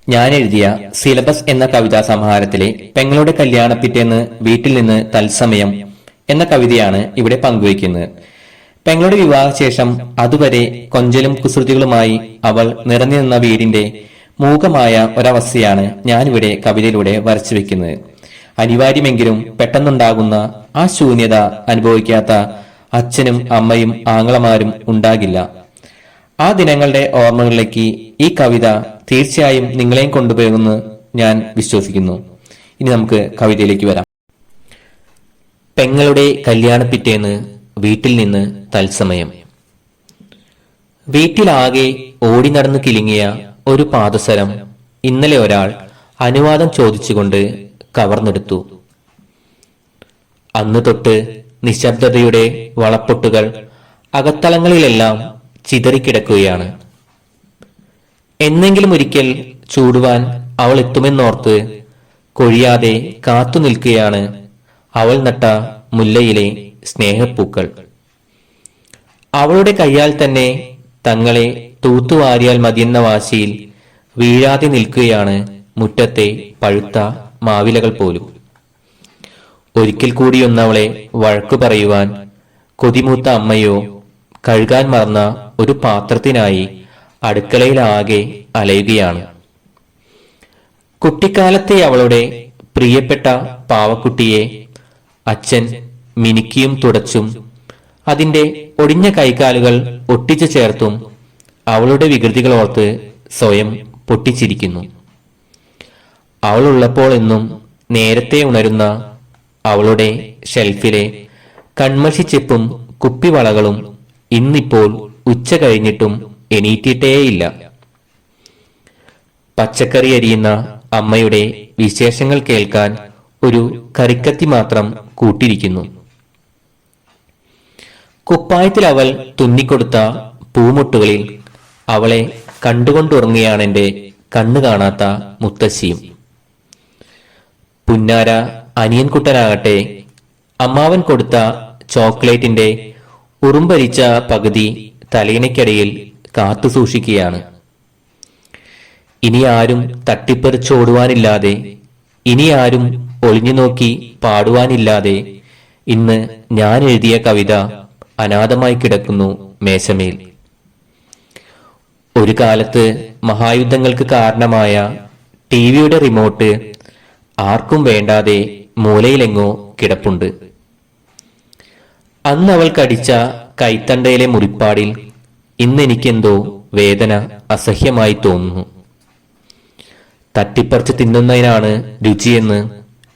ഞാൻ എഴുതിയ സിലബസ് എന്ന കവിതാ സമാഹാരത്തിലെ പെങ്ങളുടെ കല്യാണപ്പിറ്റേന്ന് വീട്ടിൽ നിന്ന് തത്സമയം എന്ന കവിതയാണ് ഇവിടെ പങ്കുവയ്ക്കുന്നത്. പെങ്ങളുടെ വിവാഹശേഷം അതുവരെ കൊഞ്ചലും കുസൃതികളുമായി അവൾ നിറഞ്ഞു നിന്ന വീടിന്റെ മൂകമായ ഒരവസ്ഥയാണ് ഞാനിവിടെ കവിതയിലൂടെ വരച്ചു വെക്കുന്നത്. അനിവാര്യമെങ്കിലും പെട്ടെന്നുണ്ടാകുന്ന ആ ശൂന്യത അനുഭവിക്കാത്ത അച്ഛനും അമ്മയും ആങ്ങളമാരും ഉണ്ടാകില്ല. ആ ദിനങ്ങളുടെ ഓർമ്മകളിലേക്ക് ഈ കവിത തീർച്ചയായും നിങ്ങളെയും കൊണ്ടുപോകുമെന്ന് ഞാൻ വിശ്വസിക്കുന്നു. ഇനി നമുക്ക് കവിതയിലേക്ക് വരാം. പെങ്ങളുടെ കല്യാണപ്പിറ്റേന്ന് വീട്ടിൽ നിന്ന് തത്സമയം. വീട്ടിലാകെ ഓടി നടന്ന് കിലുങ്ങിയ ഒരു പാദസരം ഇന്നലെ ഒരാൾ അനുവാദം ചോദിച്ചുകൊണ്ട് കവർന്നെടുത്തു. അന്ന് തൊട്ട് നിശബ്ദതയുടെ വളപ്പൊട്ടുകൾ അകത്തളങ്ങളിലെല്ലാം ചിതറിക്കിടക്കുകയാണ്. എന്നെങ്കിലും ഒരിക്കൽ ചൂടുവാൻ അവൾ എത്തുമെന്നോർത്ത് കൊഴിയാതെ കാത്തു നിൽക്കുകയാണ് അവൾ നട്ട മുല്ലയിലെ സ്നേഹപ്പൂക്കൾ. അവളുടെ കയ്യാൽ തന്നെ തങ്ങളെ തൂത്തുവാരിയാൽ മതിയെന്ന വാശിയിൽ വീഴാതെ നിൽക്കുകയാണ് മുറ്റത്തെ പഴുത്ത മാവിലകൾ പോലും. ഒരിക്കൽ കൂടിയൊന്നവളെ വഴക്കു പറയുവാൻ കൊതിമൂത്ത അമ്മയോ കഴുകാൻ മറന്ന ഒരു പാത്രത്തിനായി അടുക്കളയിലാകെ അലയുകയാണ്. കുട്ടിക്കാലത്തെ അവളുടെ പ്രിയപ്പെട്ട പാവക്കുട്ടിയെ അച്ഛൻ മിനുക്കിയും തുടച്ചും അതിന്റെ ഒടിഞ്ഞ കൈകാലുകൾ ഒട്ടിച്ചു ചേർത്തും അവളുടെ വികൃതികളോർത്ത് സ്വയം പൊട്ടിച്ചിരിക്കുന്നു. അവളുള്ളപ്പോൾ എന്നും നേരത്തെ ഉണരുന്ന അവളുടെ ഷെൽഫിലെ കൺമഷിച്ചെപ്പും കുപ്പിവളകളും ഇന്നിപ്പോൾ ഉച്ച കഴിഞ്ഞിട്ടും എണീറ്റിട്ടേയില്ല. പച്ചക്കറി അരിയുന്ന അമ്മയുടെ വിശേഷങ്ങൾ കേൾക്കാൻ ഒരു കറിക്കത്തി മാത്രം കൂട്ടിരിക്കുന്നു. കുപ്പായത്തിൽ അവൾ തുന്നിക്കൊടുത്ത പൂമുട്ടുകളിൽ അവളെ കണ്ടുകൊണ്ടുറങ്ങുകയാണെന്റെ കണ്ണു കാണാത്ത മുത്തശ്ശിയും. പുന്നാര അനിയൻകുട്ടനാകട്ടെ അമ്മാവൻ കൊടുത്ത ചോക്ലേറ്റിന്റെ ഉറുമ്പരിച്ച പകുതി തലയിണയ്ക്കിടയിൽ കാത്തു സൂക്ഷിക്കുകയാണ്. ഇനി ആരും തട്ടിപ്പറിച്ചോടുവാനില്ലാതെ, ഇനി ആരും ഒളിഞ്ഞു നോക്കി പാടുവാനില്ലാതെ ഇന്ന് ഞാൻ എഴുതിയ കവിത അനാഥമായി കിടക്കുന്നു മേശമേൽ. ഒരു കാലത്ത് മഹായുദ്ധങ്ങൾക്ക് കാരണമായ ടിവിയുടെ റിമോട്ട് ആർക്കും വേണ്ടാതെ മൂലയിലെങ്ങോ കിടപ്പുണ്ട്. അന്ന് അവൾ കടിച്ച കൈത്തണ്ടയിലെ മുറിപ്പാടിൽ ഇന്നെനിക്കെന്തോ വേദന അസഹ്യമായി തോന്നുന്നു. തട്ടിപ്പറിച്ച് തിന്നുന്നതിനാണ് രുചിയെന്ന്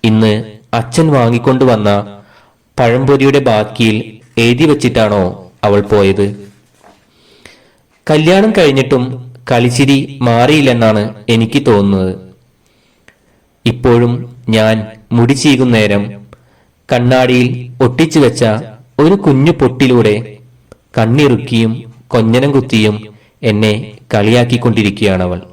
ഇന്ന് അച്ഛൻ വാങ്ങിക്കൊണ്ടുവന്ന പഴംപൊരിയുടെ ബാക്കിയിൽ എഴുതി വച്ചിട്ടാണോ അവൾ പോയത്? കല്യാണം കഴിഞ്ഞിട്ടും കളിച്ചിരി മാറിയില്ലെന്നാണ് എനിക്ക് തോന്നുന്നത്. ഇപ്പോഴും ഞാൻ മുടി ചീകുന്നേരം കണ്ണാടിയിൽ ഒട്ടിച്ചു വെച്ച ഒരു കുഞ്ഞു പൊട്ടിലൂടെ കണ്ണിറുക്കിയും കൊഞ്ഞനം കുത്തിയും എന്നെ കളിയാക്കിക്കൊണ്ടിരിക്കുകയാണവൾ.